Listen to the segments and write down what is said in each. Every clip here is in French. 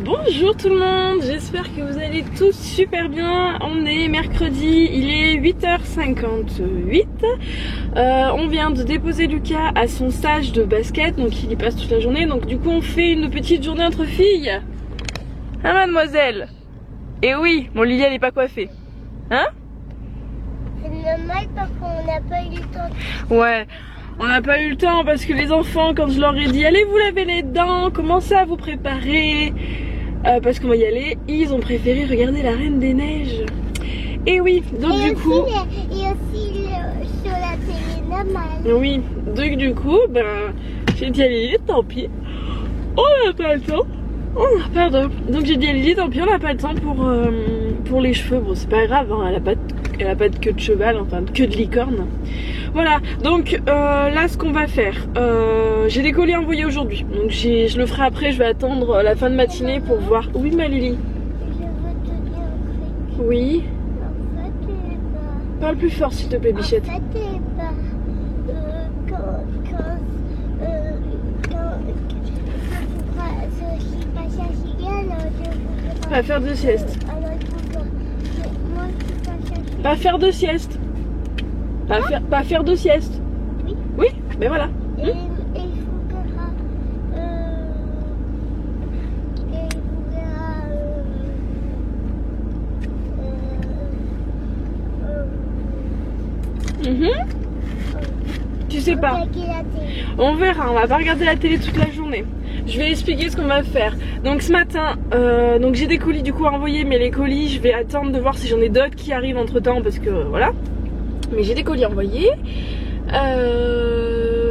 Bonjour tout le monde, j'espère que vous allez tous super bien. On est mercredi, il est 8h58. On vient de déposer Lucas à son stage de basket, donc il y passe toute la journée. Donc du coup on fait une petite journée entre filles. Hein mademoiselle? Et oui, mon Lily elle est pas coiffée. Hein? C'est normal parce qu'on n'a pas eu le temps. Ouais. On n'a pas eu le temps parce que les enfants, quand je leur ai dit allez vous laver les dents, commencez à vous préparer parce qu'on va y aller, ils ont préféré regarder la Reine des Neiges. Et oui, donc Et du coup... Et aussi sur la télé normale. Oui, donc du coup, ben, j'ai dit à Lily, tant pis, on n'a pas le temps. Oh, pardon. Donc j'ai dit à Lily, tant pis, on n'a pas le temps pour les cheveux. Bon, c'est pas grave, hein, elle a pas de queue de cheval, enfin de queue de licorne. Voilà, donc là ce qu'on va faire, j'ai des colis envoyés aujourd'hui. Donc je le ferai après, je vais attendre la fin de matinée pour voir. Oui ma Lily. Je veux te dire un truc. Oui. En fait, Parle plus fort s'il te plaît Bichette. En fait, Pas faire de sieste. Pas faire de sieste. Pas faire de sieste. Oui. Oui, ben voilà. Et il faudra Tu sais pas. On verra, on va pas regarder la télé toute la journée. Je vais expliquer ce qu'on va faire. Donc ce matin, donc j'ai des colis du coup à envoyer, mais les colis je vais attendre de voir si j'en ai d'autres qui arrivent entre temps parce que voilà. Mais j'ai des colis envoyés.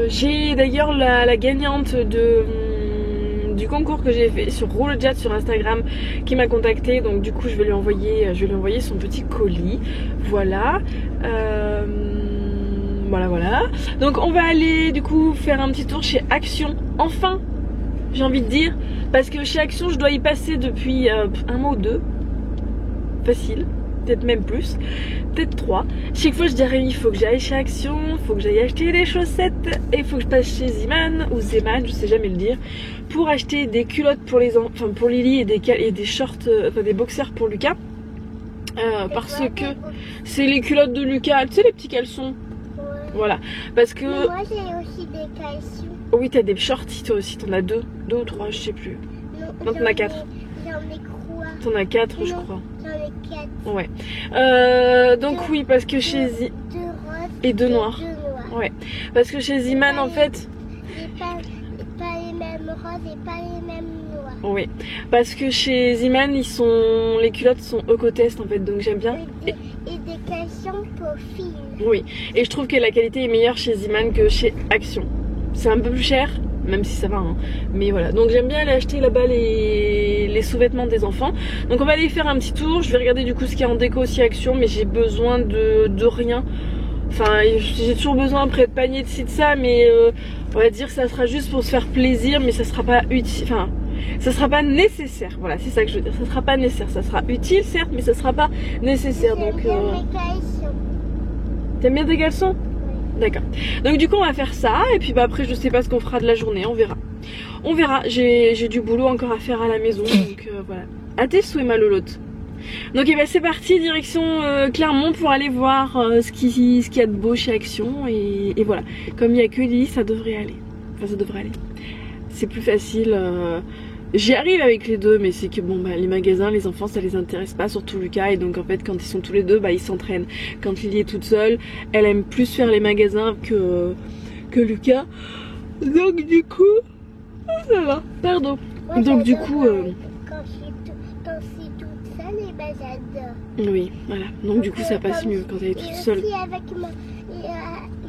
J'ai d'ailleurs la gagnante du concours que j'ai fait sur Roulejat sur Instagram qui m'a contacté, donc du coup je vais lui envoyer son petit colis. Voilà. Voilà. Donc on va aller du coup faire un petit tour chez Action. Enfin, j'ai envie de dire, parce que chez Action je dois y passer depuis un mois ou deux. Facile. Peut-être même plus, peut-être 3. Chaque fois je dis à Rémi, il faut que j'aille chez Action, il faut que j'aille acheter des chaussettes et il faut que je passe chez Ziman ou Zeman, je sais jamais le dire, pour acheter des culottes pour les enfants, pour Lily et des shorts, des boxers pour Lucas, parce que c'est les culottes de Lucas, tu sais les petits caleçons. Ouais. Voilà, parce que... Mais moi j'ai aussi des caleçons. Oui, t'as des shorts, toi aussi, t'en as 2 ou 3, je sais plus. Non, t'en as 4. J'en ai quoi? T'en as 4 je crois. J'en ai 4. Ouais. Donc oui, parce que chez Deux roses et 2 noirs. Ouais. Parce que chez Ziman en fait... Et pas les mêmes roses et pas les mêmes noirs. Oui. Parce que chez Ziman, les culottes sont Ecotest en fait, donc j'aime bien. Et des caleçons pour filles. Oui. Et je trouve que la qualité est meilleure chez Ziman que chez Action. C'est un peu plus cher, même si ça va, hein. Mais voilà, donc j'aime bien aller acheter là-bas les sous-vêtements des enfants. Donc on va aller faire un petit tour, je vais regarder du coup ce qu'il y a en déco aussi Action, mais j'ai besoin de rien. Enfin, j'ai toujours besoin après de panier de ci de ça, mais on va dire que ça sera juste pour se faire plaisir, mais ça sera pas utile, enfin, ça sera pas nécessaire. Voilà, c'est ça que je veux dire, ça sera pas nécessaire, ça sera utile certes, mais ça sera pas nécessaire. Donc, t'aimes bien tes caleçons? D'accord. Donc du coup on va faire ça et puis bah après je sais pas ce qu'on fera de la journée, on verra. On verra, j'ai du boulot encore à faire à la maison donc voilà. À tes souhaits ma lolotte. Donc et bah, c'est parti, direction Clermont pour aller voir ce qu'il y a de beau chez Action et voilà. Comme il y a que Lily, ça devrait aller. Enfin ça devrait aller. C'est plus facile. J'y arrive avec les deux, mais c'est que bon bah les magasins, les enfants ça les intéresse pas, surtout Lucas, et donc en fait quand ils sont tous les deux bah ils s'entraînent. Quand Lily est toute seule, elle aime plus faire les magasins que Lucas. Donc du coup, ça va, pardon. Moi, donc du coup, quand je suis toute seule, et ben j'adore. oui, voilà. Donc du coup ça passe mieux quand elle est toute seule. Aussi avec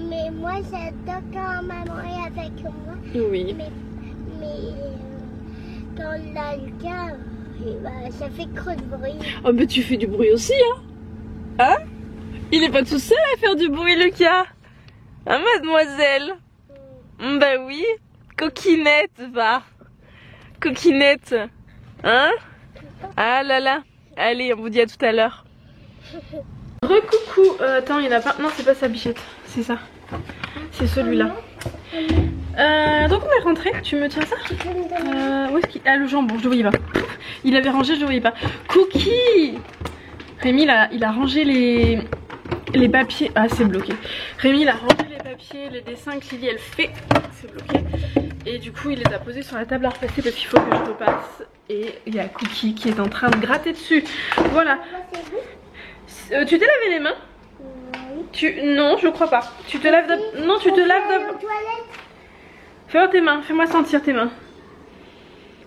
mais moi j'adore quand maman est avec moi. Oui. Mais quand là Lucas, ça fait trop de bruit. Oh mais tu fais du bruit aussi hein? Hein? Il est pas tout seul à faire du bruit Lucas? Hein mademoiselle? Bah oui, coquinette va. Coquinette. Hein? Ah là là. Allez, on vous dit à tout à l'heure. Recoucou. Attends, il y en a pas. Non, c'est pas sa Bichette. C'est ça. C'est celui-là. Donc on est rentré. Tu me tiens ça? Où est-ce qu'il... Ah, le jambon, je le vois, il va. Il avait rangé, je ne voyais pas. Cookie. Rémi il a rangé les papiers. Ah, c'est bloqué. Rémi il a rangé les papiers, les dessins que Lily elle fait. C'est bloqué. Et du coup il les a posés sur la table à repasser parce qu'il faut que je repasse. Et il y a Cookie qui est en train de gratter dessus. Voilà. Tu t'es lavé les mains? Non, je crois pas. Tu te laves d'abord. Non, tu te laves d'abord. Fais-moi tes mains, fais-moi sentir tes mains.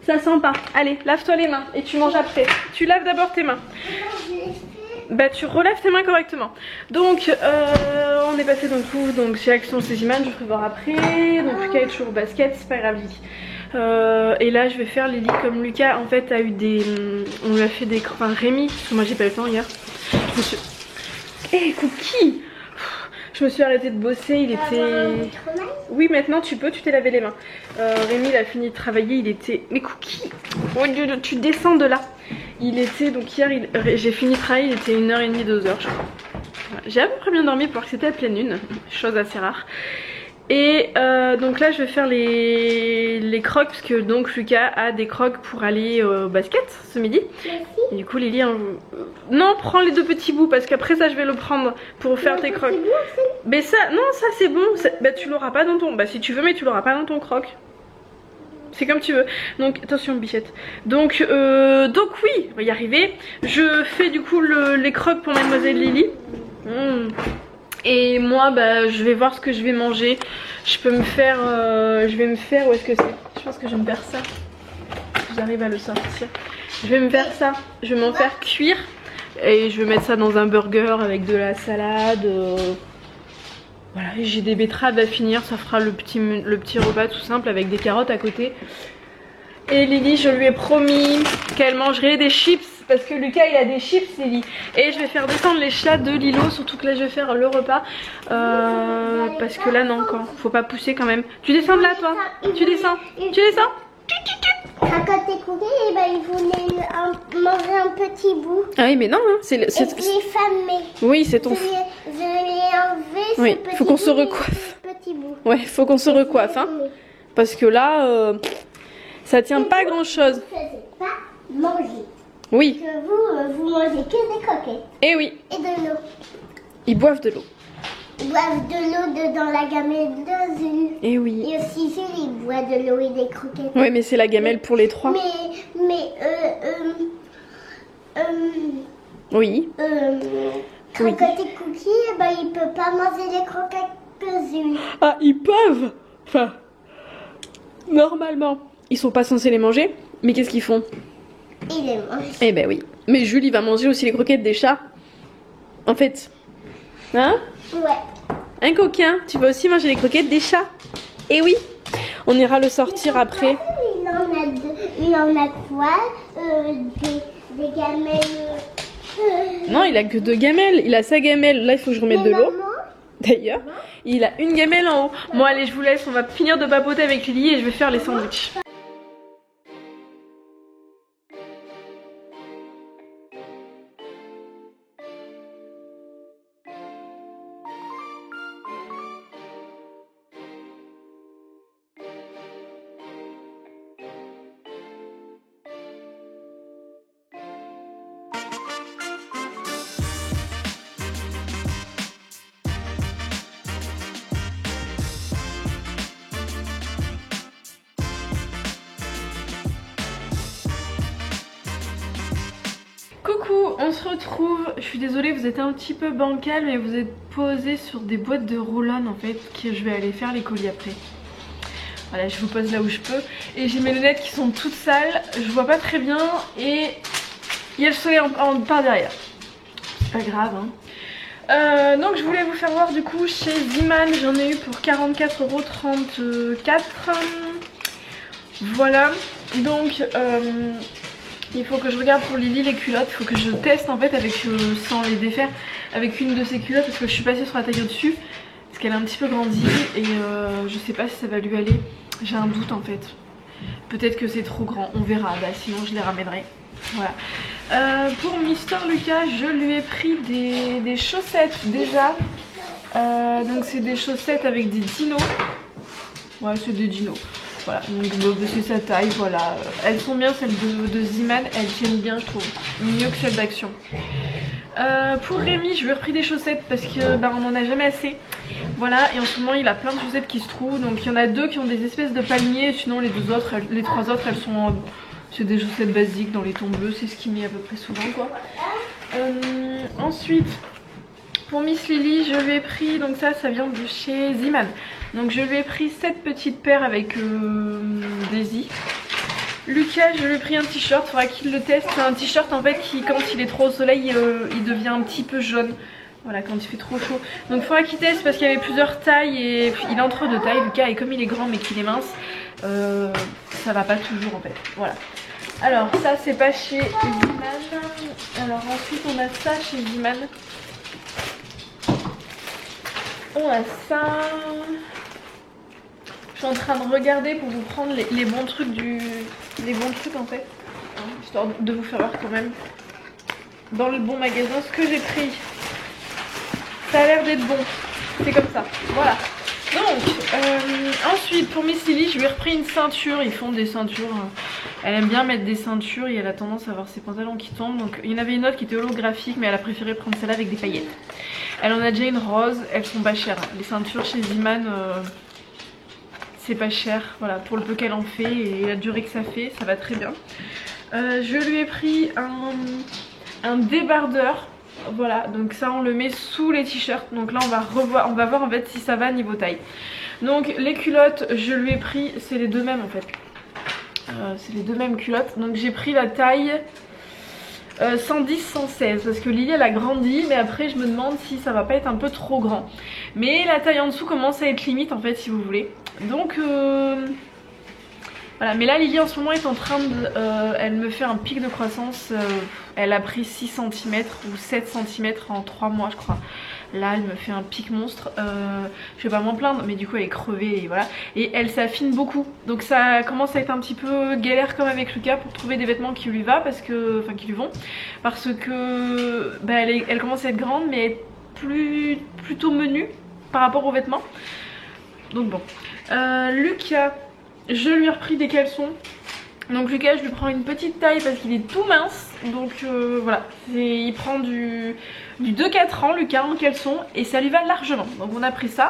Ça sent pas. Allez, lave-toi les mains et tu manges après. Tu laves d'abord tes mains. Bah tu relèves tes mains correctement. Donc on est passé dans tout. Donc chez Action Cézimane, je ferai voir après. Donc Lucas est toujours au basket, c'est pas grave Lily. Et là je vais faire Lily comme Lucas en fait a eu des. On lui a fait des. Enfin Rémi, parce que moi j'ai pas eu le temps hier. Je me suis. Hey Cookie. Je me suis arrêtée de bosser, il était... Oui maintenant tu peux, tu t'es lavé les mains. Rémi il a fini de travailler, il était... Mais Cookie, oh, tu descends de là. Il était, donc hier j'ai fini de travailler, il était 1h30, 2h je crois. Voilà. J'ai à peu près bien dormi pour voir que c'était à pleine lune, chose assez rare. Et donc là je vais faire les crocs parce que donc Lucas a des crocs pour aller au basket ce midi. Et du coup Lily non prends les 2 petits bouts parce qu'après ça je vais le prendre pour faire tes crocs. Mais ça non ça c'est bon, bah tu l'auras pas dans ton, bah si tu veux mais tu l'auras pas dans ton croc. C'est comme tu veux. Donc attention bichette. Donc oui on va y arriver. Je fais du coup les crocs pour mademoiselle Lily. Et moi bah je vais voir ce que je vais manger. Je peux me faire je vais me faire, où est-ce que c'est? Je pense que je vais me faire ça. J'arrive à le sortir. Je vais me faire ça. Je vais m'en faire cuire. Et je vais mettre ça dans un burger avec de la salade. Voilà, j'ai des betteraves à finir. Ça fera le petit repas tout simple avec des carottes à côté. Et Lily je lui ai promis qu'elle mangerait des chips. Parce que Lucas il a des chips Lily. Et je vais faire descendre les chats de Lilo. Surtout que là je vais faire le repas parce que là non quand faut pas pousser quand même. Tu descends de là toi. Tu descends. Tu descends. À côté Cookie, bah, il voulait manger un petit bout. Ah oui mais non hein, c'est je l'ai famé. Oui c'est ton. Je l'ai enlevé ce oui, petit faut qu'on bout, se recoiffe. Petit bout. Ouais faut qu'on se recoiffe hein. Parce que là ça tient pas grand chose. Je ne sais pas manger. Oui. Que vous mangez que des croquettes. Et oui. Et de l'eau. Ils boivent de l'eau. Ils boivent de l'eau dans la gamelle de Zul. Et oui. Et aussi Zul, il boit de l'eau et des croquettes. Ouais mais c'est la gamelle pour les 3. Oui. Croquettes et Cookie, bah, il peut pas manger les croquettes que Zul. Ah ils peuvent. Enfin normalement ils sont pas censés les manger. Mais qu'est-ce qu'ils font? Il les mange. Eh ben oui. Mais Jules il va manger aussi les croquettes des chats. En fait. Hein? Ouais. Un coquin, tu vas aussi manger les croquettes des chats. Eh oui. On ira le sortir après. Il en a quoi? Des gamelles. Non, il a que 2 gamelles. Il a sa gamelle. Là, il faut que je remette de l'eau. D'ailleurs, il a une gamelle en haut. Bon, allez, je vous laisse. On va finir de papoter avec Lily et je vais faire les sandwichs. Coucou, on se retrouve. Je suis désolée, vous êtes un petit peu bancal, mais vous êtes posé sur des boîtes de roll-on en fait, que je vais aller faire les colis après. Voilà, je vous pose là où je peux. Et j'ai mes lunettes qui sont toutes sales, je vois pas très bien et il y a le soleil par derrière. C'est pas grave hein. Donc je voulais vous faire voir du coup chez Zimane, j'en ai eu pour 44,34 €. Voilà, donc il faut que je regarde pour Lily les culottes, il faut que je teste en fait avec sans les défaire avec une de ces culottes parce que je suis passée sur la taille au-dessus parce qu'elle a un petit peu grandi et je sais pas si ça va lui aller, j'ai un doute en fait. Peut-être que c'est trop grand, on verra, bah, sinon je les ramènerai. Voilà. Pour Mister Lucas, je lui ai pris des chaussettes déjà. Donc c'est des chaussettes avec des dinos. Ouais, c'est des dinos. Voilà, donc c'est sa taille, voilà. Elles sont bien, celles de Zeeman, elles tiennent bien je trouve, mieux que celles d'Action. Pour Rémi, je lui ai repris des chaussettes parce que on en a jamais assez. Voilà, et en ce moment il a plein de chaussettes qui se trouvent. Donc il y en a 2 qui ont des espèces de palmiers. Sinon les 3 autres elles sont... c'est des chaussettes basiques dans les tons bleus. C'est ce qu'il met à peu près souvent quoi. Ensuite, pour Miss Lily, je lui ai pris... Donc ça vient de chez Zeeman. Donc je lui ai pris cette petite paire avec Daisy. Lucas, je lui ai pris un t-shirt, il faudra qu'il le teste. C'est un t-shirt en fait qui, quand il est trop au soleil, il devient un petit peu jaune. Voilà, quand il fait trop chaud. Donc il faudra qu'il teste parce qu'il y avait plusieurs tailles et il est entre 2 tailles, Lucas. Et comme il est grand mais qu'il est mince, ça va pas toujours en fait. Voilà. Alors ça c'est pas chez Zeeman. Alors ensuite on a ça chez Zeeman. On a ça... Je suis en train de regarder pour vous prendre les bons trucs les bons trucs en fait, hein, histoire de vous faire voir quand même dans le bon magasin ce que j'ai pris. Ça a l'air d'être bon, c'est comme ça, voilà. Donc ensuite pour Miss Lily, je lui ai repris une ceinture. Ils font des ceintures, elle aime bien mettre des ceintures et elle a tendance à avoir ses pantalons qui tombent. Donc il y en avait une autre qui était holographique mais elle a préféré prendre celle-là avec des paillettes. Elle en a déjà une rose, elles sont pas chères. Les ceintures chez Zeeman, c'est pas cher, voilà, pour le peu qu'elle en fait et la durée que ça fait, ça va très bien. Je lui ai pris un débardeur, voilà, donc ça on le met sous les t-shirts. Donc là on va voir en fait si ça va niveau taille. Donc les culottes, je lui ai pris, c'est les 2 mêmes en fait. C'est les 2 mêmes culottes, donc j'ai pris la taille 110-116 parce que Lily elle a grandi, mais après je me demande si ça va pas être un peu trop grand. Mais la taille en dessous commence à être limite en fait si vous voulez. Donc voilà, mais là Lily en ce moment est en train de... elle me fait un pic de croissance, elle a pris 6 cm ou 7 cm en 3 mois je crois. Là elle me fait un pic monstre, je vais pas m'en plaindre mais du coup elle est crevée et voilà. Et elle s'affine beaucoup, donc ça commence à être un petit peu galère comme avec Lucas pour trouver des vêtements qui lui va parce que... Enfin qui lui vont. Parce que elle commence à être grande mais plutôt menue par rapport aux vêtements. Donc bon. Lucas, je lui ai repris des caleçons. Donc Lucas je lui prends une petite taille parce qu'il est tout mince. Donc voilà, il prend du 2-4 ans Lucas en caleçon et ça lui va largement. Donc on a pris ça.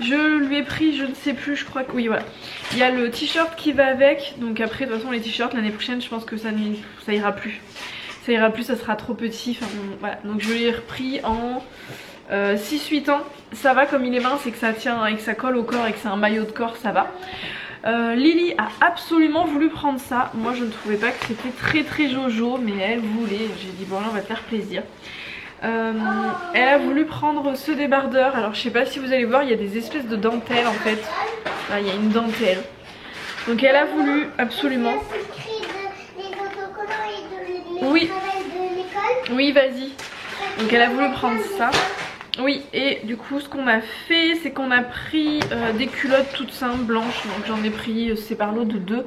Je lui ai pris, je ne sais plus, je crois que oui voilà. Il y a le t-shirt qui va avec. Donc après de toute façon les t-shirts l'année prochaine je pense que ça ira plus. Ça ira plus, ça sera trop petit. Enfin voilà. Donc je lui ai repris en 6-8 ans. Ça va comme il est mince et que ça tient et que ça colle au corps et que c'est un maillot de corps, ça va. Lily a absolument voulu prendre ça. Moi je ne trouvais pas que c'était très jojo, mais elle voulait. J'ai dit bon là on va te faire plaisir. Elle a voulu prendre ce débardeur. Alors je sais pas si vous allez voir, il y a des espèces de dentelles en fait. Là il y a une dentelle. Donc elle a voulu absolument. Oui. Oui vas-y. Donc elle a voulu prendre ça. Oui, et du coup ce qu'on a fait c'est qu'on a pris des culottes toutes simples blanches. Donc j'en ai pris, c'est par lot de 2.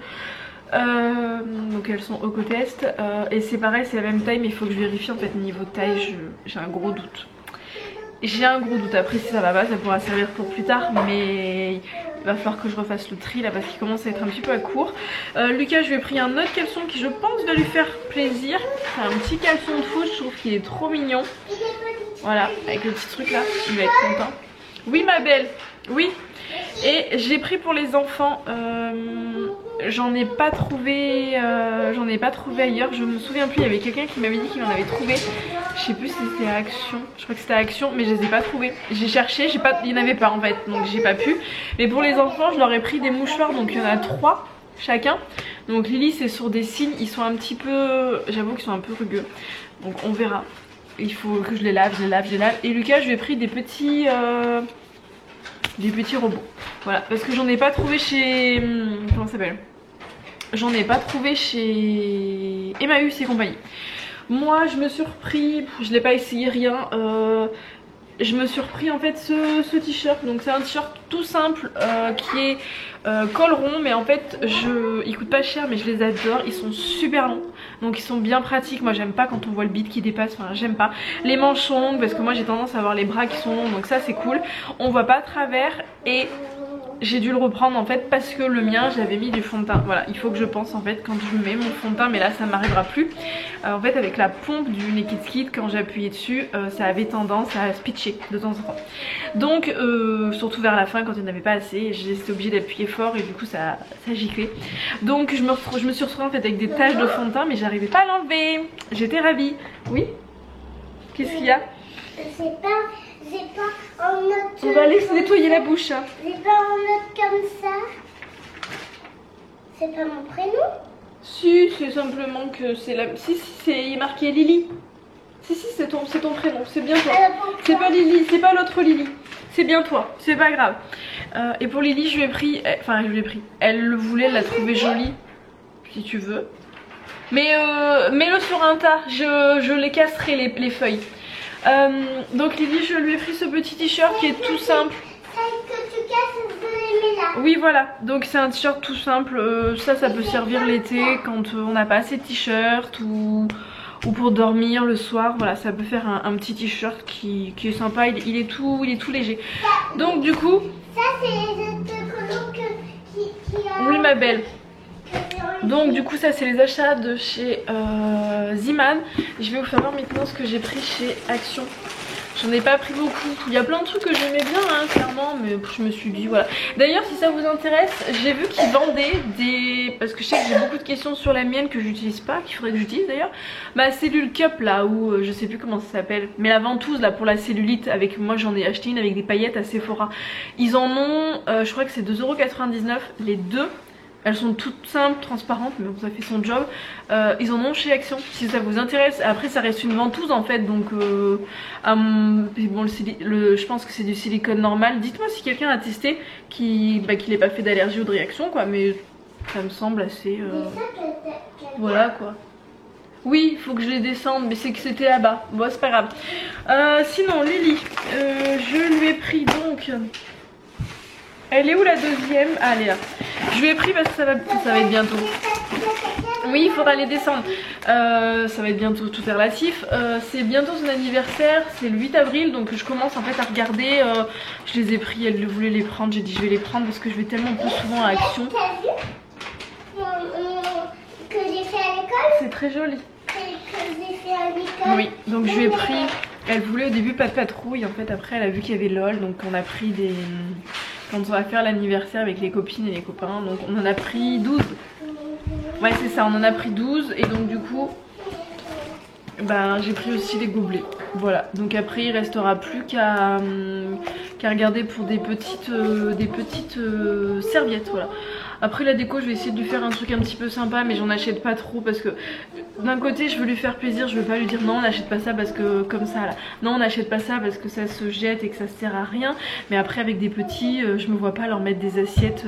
Donc elles sont au côté est et c'est pareil, c'est la même taille mais il faut que je vérifie en fait niveau taille. J'ai un gros doute. J'ai un gros doute, après si ça va pas ça pourra servir pour plus tard, mais il va falloir que je refasse le tri là parce qu'il commence à être un petit peu à court. Lucas je lui ai pris un autre caleçon qui je pense va lui faire plaisir. C'est un petit caleçon de foot, je trouve qu'il est trop mignon. Voilà, avec le petit truc là, il va être content. Oui ma belle, oui. Et j'ai pris pour les enfants, j'en ai pas trouvé ailleurs. Je me souviens plus, il y avait quelqu'un qui m'avait dit qu'il en avait trouvé. Je sais plus si c'était à Action, je crois que c'était à Action, mais je les ai pas trouvés. J'ai cherché, il n'y en avait pas en fait, donc j'ai pas pu. Mais pour les enfants je leur ai pris des mouchoirs, donc il y en a 3 chacun. Donc Lily c'est sur des signes, ils sont un petit peu, j'avoue qu'ils sont un peu rugueux. Donc on verra. Il faut que je les lave. Et Lucas je lui ai pris des petits robots. Voilà, parce que j'en ai pas trouvé chez... Comment ça s'appelle? J'en ai pas trouvé chez Emmaüs et compagnie. Moi je me suis repris, je l'ai pas essayé rien, je me suis repris en fait ce t-shirt. Donc c'est un t-shirt tout simple qui est col rond, mais en fait il coûte pas cher mais je les adore, ils sont super longs donc ils sont bien pratiques. Moi j'aime pas quand on voit le bide qui dépasse, enfin j'aime pas. Les manches longues parce que moi j'ai tendance à avoir les bras qui sont longs, donc ça c'est cool, on voit pas à travers et j'ai dû le reprendre en fait parce que le mien j'avais mis du fond de teint. Voilà, il faut que je pense en fait quand je mets mon fond de teint, mais là ça m'arrivera plus. En fait avec la pompe du Naked Skin, quand j'appuyais dessus, ça avait tendance à se pitcher de temps en temps. Donc surtout vers la fin quand il n'y en avait pas assez, j'étais obligée d'appuyer fort et du coup ça giclait. Donc je me suis retrouvée en fait avec des taches de fond de teint, mais j'arrivais pas à l'enlever. J'étais ravie. Oui? Qu'est-ce qu'il y a? C'est pas en note. On va aller se nettoyer la bouche. Hein. C'est pas en note comme ça. C'est pas mon prénom. Si, c'est simplement que c'est la. Si, c'est marqué Lily. Si, c'est ton prénom, c'est bien toi. C'est pas Lily, c'est pas l'autre Lily. C'est bien toi, c'est pas grave. Et pour Lily, je lui ai pris. Enfin, je lui ai pris. Elle le voulait, elle l'a trouvé jolie. Si tu veux. Mais mets-le sur un tas, je les casserai les feuilles. Donc Lily, je lui ai pris ce petit t-shirt qui est tout simple. Celle que tu casses, je les mets là. Oui voilà, donc c'est un t-shirt tout simple. Ça peut servir l'été quand on n'a pas assez de t-shirt ou pour dormir le soir. Voilà, ça peut faire un petit t-shirt qui est sympa, il est tout léger. Donc du coup... Ça c'est les autres qui a... Oui ma belle. Donc du coup ça c'est les achats de chez Ziman. Je vais vous faire voir maintenant ce que j'ai pris chez Action. J'en ai pas pris beaucoup. Il y a plein de trucs que j'aimais bien hein, clairement, mais je me suis dit voilà. D'ailleurs si ça vous intéresse, j'ai vu qu'ils vendaient des... Parce que je sais que j'ai beaucoup de questions sur la mienne que j'utilise pas, qu'il faudrait que j'utilise d'ailleurs. Ma cellule cup là, où je sais plus comment ça s'appelle, mais la ventouse là pour la cellulite, avec moi j'en ai acheté une avec des paillettes à Sephora. Ils en ont, je crois que c'est 2,99 € les deux. Elles sont toutes simples, transparentes, mais bon, ça fait son job. Ils en ont chez Action, si ça vous intéresse. Après, ça reste une ventouse en fait, donc bon, je pense que c'est du silicone normal. Dites-moi si quelqu'un a testé qui n'ait pas fait d'allergie ou de réaction, quoi. Mais ça me semble assez. Voilà quoi. Oui, il faut que je les descende, mais c'est que c'était là-bas. Bon, c'est pas grave. Sinon, Lily, je lui ai pris donc. Elle est où la deuxième? Ah, elle est là. Je lui ai pris parce que ça va être bientôt. Oui, il faudra les descendre. Ça va être bientôt tout faire relatif. C'est bientôt son anniversaire, c'est le 8 avril, donc je commence en fait à regarder. Je les ai pris, elle voulait les prendre. J'ai dit je vais les prendre parce que je vais tellement plus souvent à Action. Que j'ai fait à l'école? C'est très joli. Que j'ai fait à l'école? Oui, donc je lui ai pris. Elle voulait au début pas de patrouille, en fait après elle a vu qu'il y avait LOL, donc on a pris des... Quand on va faire l'anniversaire avec les copines et les copains, donc on en a pris 12. Ouais c'est ça, on en a pris 12 et donc du coup ben, j'ai pris aussi les gobelets. Voilà, donc après il restera plus qu'à regarder pour des petites serviettes, voilà. Après la déco je vais essayer de lui faire un truc un petit peu sympa, mais j'en achète pas trop parce que d'un côté je veux lui faire plaisir, je veux pas lui dire non on n'achète pas ça parce que comme ça là, non on n'achète pas ça parce que ça se jette et que ça sert à rien. Mais après avec des petits je me vois pas leur mettre des assiettes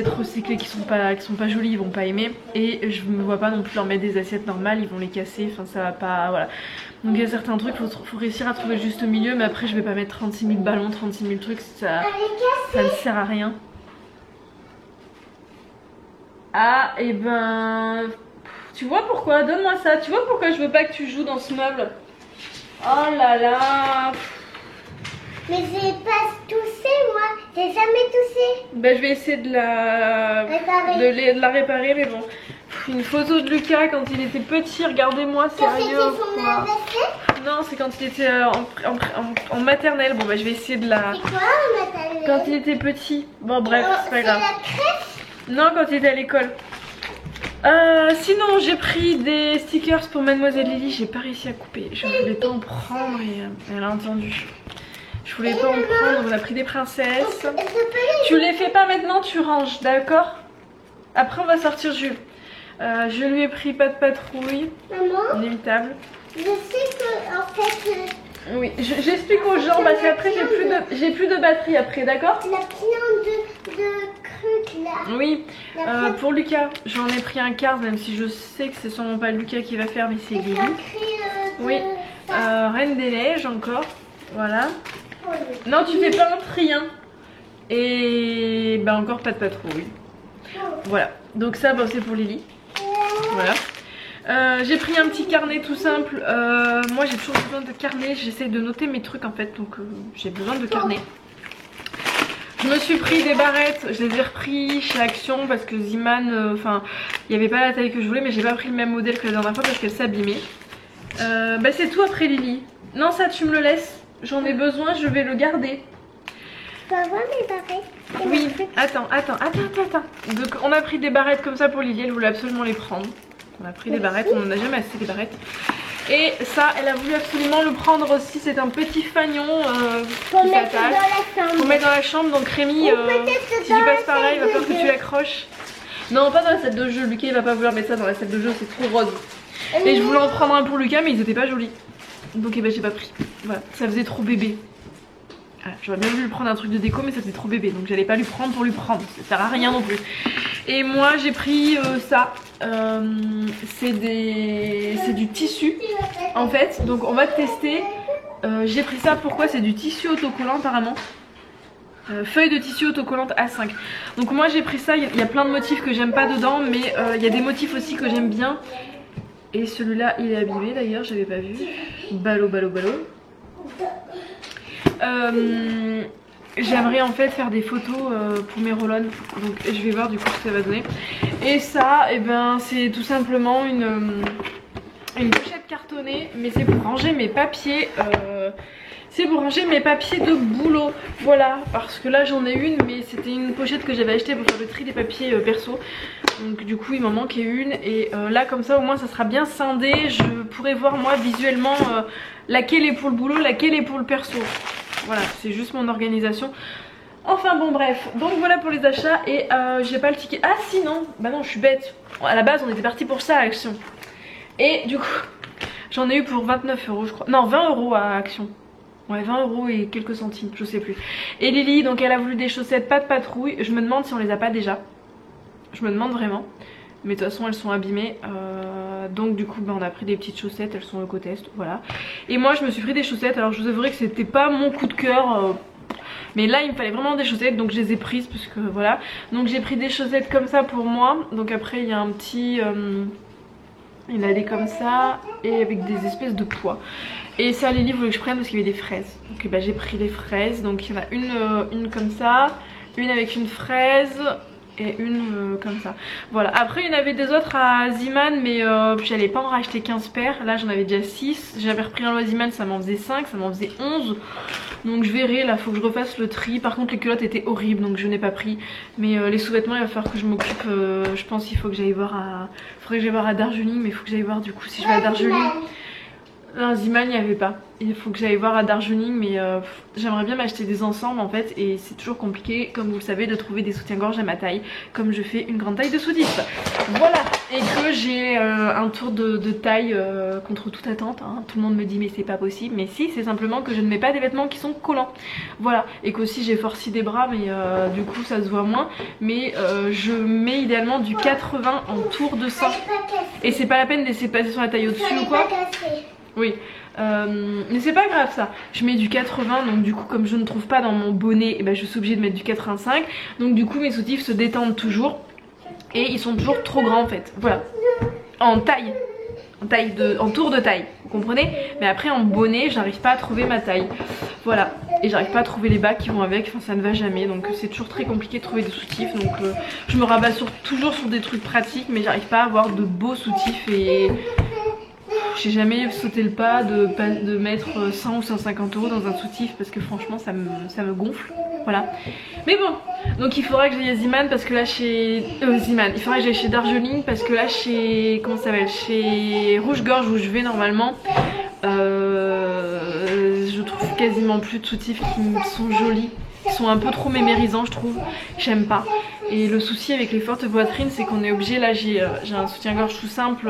recyclées qui sont pas jolies, ils vont pas aimer. Et je me vois pas non plus leur mettre des assiettes normales, ils vont les casser, enfin ça va pas, voilà. Donc il y a certains trucs, faut réussir à trouver le juste milieu, mais après je vais pas mettre 36 000 ballons, 36 000 trucs, ça ne sert à rien. Ah et ben... Tu vois pourquoi? Donne-moi ça, tu vois pourquoi je veux pas que tu joues dans ce meuble? Oh là là. Mais j'ai pas toussé moi, j'ai jamais toussé. Bah je vais essayer de la réparer, mais bon. Une photo de Lucas quand il était petit, regardez-moi, sérieux. Non, c'est quand il était en maternelle. Bon bah je vais essayer de la... C'est quoi en maternelle? Quand il était petit. Bon bref, c'est pas grave. La crèche? Non, quand il était à l'école. Sinon j'ai pris des stickers pour Mademoiselle Lily, j'ai pas réussi à couper. Je voulais pas en prendre et elle a entendu. Je voulais pas en prendre, on a pris des princesses. Tu les fais pas maintenant, tu ranges, d'accord? Après on va sortir Jules. Je lui ai pris pas de patrouille. Maman, inévitable. je sais que en fait... Oui, j'explique aux gens parce qu'après j'ai plus de batterie après, d'accord? Il y a plein de trucs là. Oui, pour Lucas, j'en ai pris un quart, même si je sais que c'est sûrement pas Lucas qui va faire, mais c'est Lily. Oui, Reine des Neiges encore, voilà. Non, tu fais pas un tri, hein. Et bah encore pas de patrouille. Voilà, donc ça, bon, c'est pour Lily. Voilà. J'ai pris un petit carnet tout simple. Moi j'ai toujours besoin de carnet, j'essaie de noter mes trucs en fait, donc j'ai besoin de carnet. Je me suis pris des barrettes, je les ai repris chez Action parce que Ziman, enfin, il n'y avait pas la taille que je voulais, mais j'ai pas pris le même modèle que la dernière fois parce qu'elle s'abîmait. Bah c'est tout après Lily. Non, ça tu me le laisses, j'en ai besoin, je vais le garder. Tu peux avoir mes barrettes? Oui, attends. Donc on a pris des barrettes comme ça pour Lily, elle voulait absolument les prendre. On a pris des barrettes, on en a jamais assez des barrettes. Et ça, elle a voulu absolument le prendre aussi, c'est un petit fanion qui s'attache. Faut mettre dans la chambre, donc Rémi, si tu passes par là, il va falloir que tu l'accroches. Non, pas dans la salle de jeu, Lucas il va pas vouloir mettre ça dans la salle de jeu, c'est trop rose. Et je voulais en prendre un pour Lucas, mais ils étaient pas jolis. Donc eh ben, j'ai pas pris. Voilà, ça faisait trop bébé. Voilà, j'aurais bien voulu lui prendre un truc de déco, mais ça faisait trop bébé, donc j'allais pas lui prendre pour lui prendre, ça sert à rien non plus. Et moi j'ai pris ça, c'est du tissu en fait, donc on va tester. J'ai pris ça, pourquoi? C'est du tissu autocollant apparemment. Feuille de tissu autocollante A5. Donc moi j'ai pris ça, il y a plein de motifs que j'aime pas dedans, mais il y a des motifs aussi que j'aime bien. Et celui-là il est abîmé d'ailleurs, j'avais pas vu. Ballot. J'aimerais en fait faire des photos pour mes roll-on, donc je vais voir du coup ce que ça va donner. Et ça, et ben c'est tout simplement une pochette cartonnée, mais c'est pour ranger mes papiers. C'est pour ranger mes papiers de boulot, voilà, parce que là j'en ai une, mais c'était une pochette que j'avais achetée pour faire le tri des papiers perso. Donc du coup il m'en manquait une, et là comme ça au moins ça sera bien scindé. Je pourrai voir moi visuellement laquelle est pour le boulot, laquelle est pour le perso. Voilà, c'est juste mon organisation. Enfin bon bref, donc voilà pour les achats. Et j'ai pas le ticket. Ah si non, bah non je suis bête. À la base on était parti pour ça à Action. Et du coup j'en ai eu pour 29 € je crois. Non 20 € à Action. Ouais 20 € et quelques centimes, je sais plus. Et Lily donc elle a voulu des chaussettes pas de patrouille. Je me demande si on les a pas déjà. Je me demande vraiment. Mais de toute façon elles sont abîmées. Donc du coup bah, on a pris des petites chaussettes, elles sont Ecotest, voilà. Et moi je me suis pris des chaussettes, alors je vous avouerai que c'était pas mon coup de cœur. Mais là il me fallait vraiment des chaussettes, donc je les ai prises parce que voilà. Donc j'ai pris des chaussettes comme ça pour moi. Donc après il y a un petit... il a des comme ça et avec des espèces de pois. Et ça Lily voulait que je prenne parce qu'il y avait des fraises. Donc bah, j'ai pris les fraises, donc il y en a une comme ça, une avec une fraise et une comme ça. Voilà, après il y en avait des autres à Ziman, mais j'allais pas en racheter 15 paires. Là j'en avais déjà 6, j'avais repris un lot à Ziman, ça m'en faisait 5, ça m'en faisait 11. Donc je verrai, là faut que je refasse le tri. Par contre les culottes étaient horribles donc je n'ai pas pris. Mais les sous-vêtements il va falloir que je m'occupe. Je pense qu'il faut que j'aille voir à... Faudrait que j'aille voir à Darjeeling, mais il faut que j'aille voir du coup si je vais à Darjeeling. Non, Ziman il n'y avait pas. Il faut que j'aille voir à Darjeeling, mais j'aimerais bien m'acheter des ensembles en fait. Et c'est toujours compliqué, comme vous le savez, de trouver des soutiens-gorge à ma taille, comme je fais une grande taille de soutif. Voilà, et que j'ai un tour de taille contre toute attente, hein. Tout le monde me dit mais c'est pas possible. Mais si, c'est simplement que je ne mets pas des vêtements qui sont collants. Voilà, et qu'aussi j'ai forci des bras, mais du coup ça se voit moins. Mais je mets idéalement du 80 en tour de sein. Et c'est pas la peine d'essayer de passer sur la taille au-dessus ou quoi. Oui, mais c'est pas grave ça. Je mets du 80, donc du coup comme je ne trouve pas dans mon bonnet, et ben je suis obligée de mettre du 85. Donc du coup mes soutifs se détendent toujours. Et ils sont toujours trop grands en fait. Voilà. En taille. En tour de taille. Vous comprenez? Mais après en bonnet j'arrive pas à trouver ma taille. Voilà. Et j'arrive pas à trouver les bas qui vont avec. Enfin ça ne va jamais. Donc c'est toujours très compliqué de trouver des soutifs. Donc je me rabats toujours sur des trucs pratiques. Mais j'arrive pas à avoir de beaux soutifs. Et... j'ai jamais sauté le pas de mettre 100 ou 150 € dans un soutif parce que franchement ça me gonfle. Voilà. Mais bon, donc il faudra que j'aille à Ziman parce que là chez... Ziman, il faudra que j'aille chez Darjeeling parce que là chez... comment ça s'appelle? Chez Rouge-Gorge où je vais normalement, je trouve quasiment plus de soutifs qui sont jolis. Ils sont un peu trop mémérisants je trouve, j'aime pas. Et le souci avec les fortes poitrines c'est qu'on est obligé, là j'ai un soutien-gorge tout simple,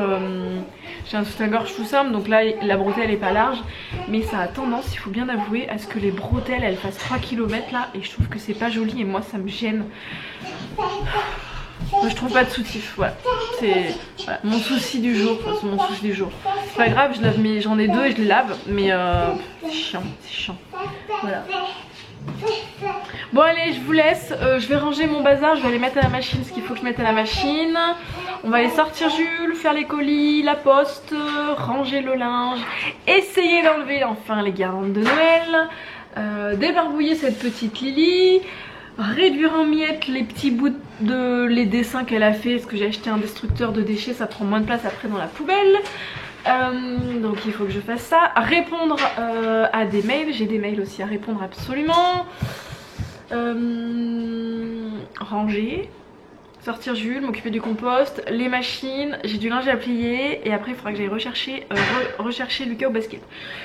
donc là la bretelle elle est pas large, mais ça a tendance, il faut bien avouer, à ce que les bretelles elles fassent 3 km là, et je trouve que c'est pas joli et moi ça me gêne. Moi je trouve pas de soutif, voilà. C'est voilà, mon souci du jour, enfin, c'est mon souci du jour. C'est pas grave, j'en ai deux et je les lave, mais c'est chiant, voilà. Bon allez je vous laisse, je vais ranger mon bazar, je vais aller mettre à la machine ce qu'il faut que je mette à la machine. On va aller sortir Jules, faire les colis, la poste, ranger le linge, essayer d'enlever enfin les guirlandes de Noël, débarbouiller cette petite Lily, réduire en miettes les petits bouts de les dessins qu'elle a fait, parce que j'ai acheté un destructeur de déchets, ça prend moins de place après dans la poubelle. Donc il faut que je fasse ça. Répondre à des mails, j'ai des mails aussi à répondre absolument. Ranger, sortir Jules, m'occuper du compost, les machines, j'ai du linge à plier et après il faudra que j'aille rechercher Lucas au basket.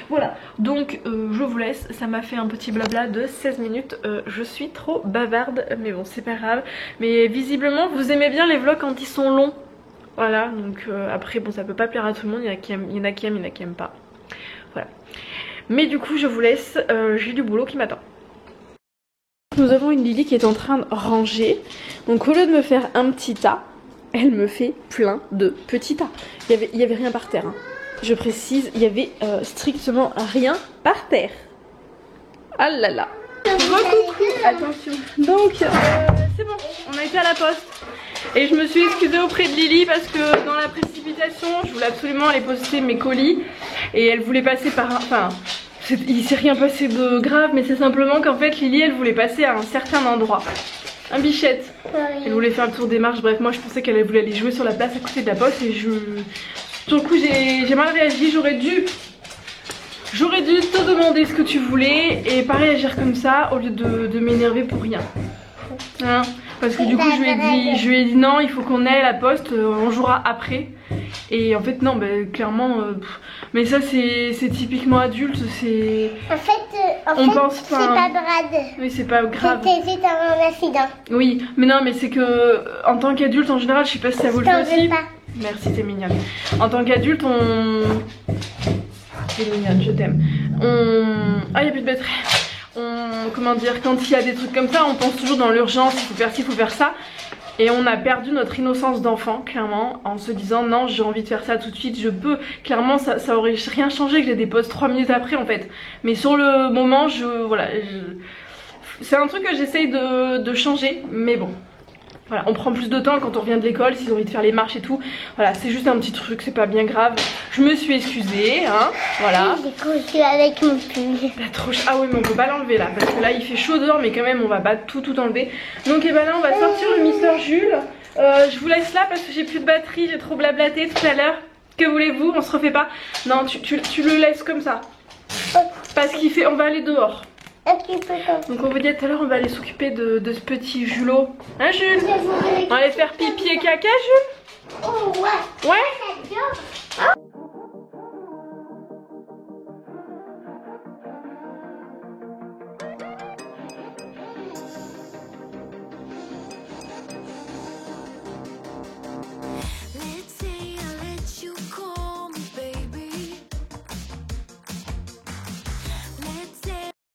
Voilà, donc je vous laisse, ça m'a fait un petit blabla de 16 minutes, je suis trop bavarde mais bon c'est pas grave. Mais visiblement vous aimez bien les vlogs quand ils sont longs. Voilà, donc après bon ça peut pas plaire à tout le monde, il y en a qui aiment, il y en a qui aiment pas. Voilà. Mais du coup je vous laisse, j'ai du boulot qui m'attend. Nous avons une Lily qui est en train de ranger. Donc au lieu de me faire un petit tas, elle me fait plein de petits tas. Il y avait rien par terre. Hein. Je précise, il y avait strictement rien par terre. Ah là là. Recoucou, attention. Donc c'est bon, on a été à la poste. Et je me suis excusée auprès de Lily parce que dans la précipitation, je voulais absolument aller poster mes colis. Et elle voulait passer par un... Enfin, il s'est rien passé de grave, mais c'est simplement qu'en fait Lily elle voulait passer à un certain endroit. Un bichette. Oui. Elle voulait faire le tour des marches, bref moi je pensais qu'elle voulait aller jouer sur la place à côté de la poste et sur le coup j'ai mal réagi, j'aurais dû te demander ce que tu voulais et pas réagir comme ça au lieu de m'énerver pour rien. Hein? Parce que du coup je lui ai dit non, il faut qu'on aille à la poste, on jouera après. Et en fait non, bah, clairement, mais ça c'est typiquement adulte, c'est... En fait, on pense pas. C'est pas grave. Oui, c'est pas grave. C'était un accident. Oui, mais non, mais c'est que en tant qu'adulte en général, je sais pas si ça vous le fait aussi. Pas. Merci, t'es mignonne. En tant qu'adulte, t'es mignonne, je t'aime. Ah, il n'y a plus de batterie. Comment dire, quand il y a des trucs comme ça, on pense toujours dans l'urgence, il faut faire ci, il faut faire ça. Et on a perdu notre innocence d'enfant, clairement, en se disant non, j'ai envie de faire ça tout de suite, je peux. Clairement, ça aurait rien changé que j'ai des pauses 3 minutes après en fait. Mais sur le moment, voilà, c'est un truc que j'essaye de changer, mais bon. Voilà, on prend plus de temps quand on revient de l'école, s'ils ont envie de faire les marches et tout. Voilà, c'est juste un petit truc, c'est pas bien grave. Je me suis excusée, hein, voilà. J'ai cousu avec mon pull. Ah oui, mais on peut pas l'enlever là, parce que là il fait chaud dehors, mais quand même on va pas tout enlever. Donc et ben là on va sortir le Mister Jules. Je vous laisse là parce que j'ai plus de batterie, j'ai trop blablaté tout à l'heure. Que voulez-vous, on se refait pas? Non, tu le laisses comme ça. Parce qu'il fait, on va aller dehors. Donc on vous dit tout à l'heure on va aller s'occuper de ce petit Julot. Hein Jules? On va aller faire pipi et caca Jules? Oh ouais. Ouais.